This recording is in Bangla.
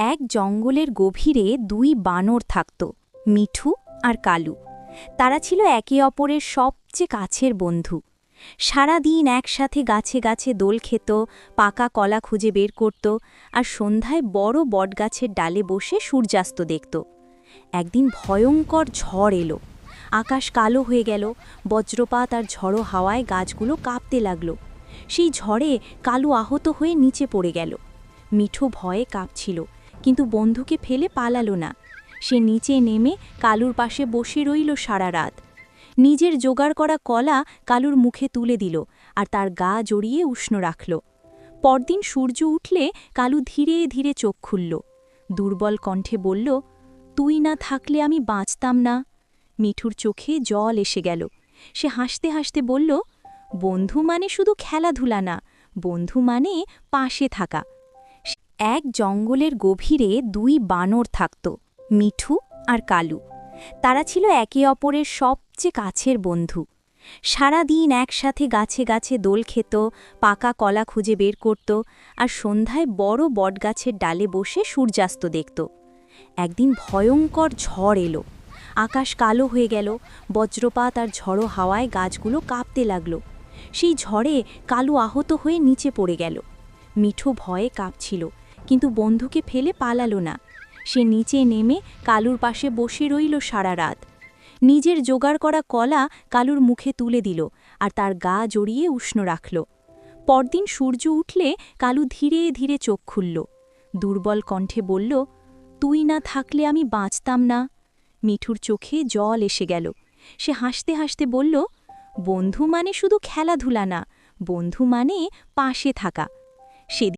এক জঙ্গলের গভীরে দুই বানর থাকত, মিঠু আর কালু। তারা ছিল একে অপরের সবচেয়ে কাছের বন্ধু। সারা দিন একসাথে গাছে গাছে দোল খেত, পাকা কলা খুঁজে বের করত, আর সন্ধ্যায় বড় বটগাছের ডালে বসে সূর্যাস্ত দেখত। একদিন ভয়ঙ্কর ঝড় এলো। আকাশ কালো হয়ে গেল, বজ্রপাত আর ঝড়ো হাওয়ায় গাছগুলো কাঁপতে লাগল। সেই ঝড়ে কালু আহত হয়ে নিচে পড়ে গেল। মিঠু ভয়ে কাঁপছিল, কিন্তু বন্ধুকে ফেলে পালালো না। সে নিচে নেমে কালুর পাশে বসে রইল সারা রাত। নিজের জোগাড় করা কলা কালুর মুখে তুলে দিল আর তার গা জড়িয়ে উষ্ণ রাখল। পরদিন সূর্য উঠলে কালু ধীরে ধীরে চোখ খুলল। দুর্বল কণ্ঠে বলল, তুই না থাকলে আমি বাঁচতাম না। মিঠুর চোখে জল এসে গেল। সে হাসতে হাসতে বলল, বন্ধু মানে শুধু খেলাধুলা না, বন্ধু মানে পাশে থাকা। এক জঙ্গলের গভীরে দুই বানর থাকত, মিঠু আর কালু। তারা ছিল একে অপরের সবচেয়ে কাছের বন্ধু। সারা দিন একসাথে গাছে গাছে দোল খেত, পাকা কলা খুঁজে বের করত, আর সন্ধ্যায় বড় বটগাছের ডালে বসে সূর্যাস্ত দেখত। একদিন ভয়ঙ্কর ঝড় এলো। আকাশ কালো হয়ে গেল, বজ্রপাত আর ঝড়ো হাওয়ায় গাছগুলো কাঁপতে লাগল। সেই ঝড়ে কালু আহত হয়ে নিচে পড়ে গেল। মিঠু ভয়ে কাঁপছিল, কিন্তু বন্ধুকে ফেলে পালালো না। সে নিচে নেমে কালুর পাশে বসে রইল সারা রাত। নিজের জোগাড় করা কলা কালুর মুখে তুলে দিল আর তার গা জড়িয়ে উষ্ণ রাখল। পরদিন সূর্য উঠলে কালু ধীরে ধীরে চোখ খুলল। দুর্বল কণ্ঠে বলল, তুই না থাকলে আমি বাঁচতাম না। মিঠুর চোখে জল এসে গেল। সে হাসতে হাসতে বলল, বন্ধু মানে শুধু খেলাধুলা না, বন্ধু মানে পাশে থাকা।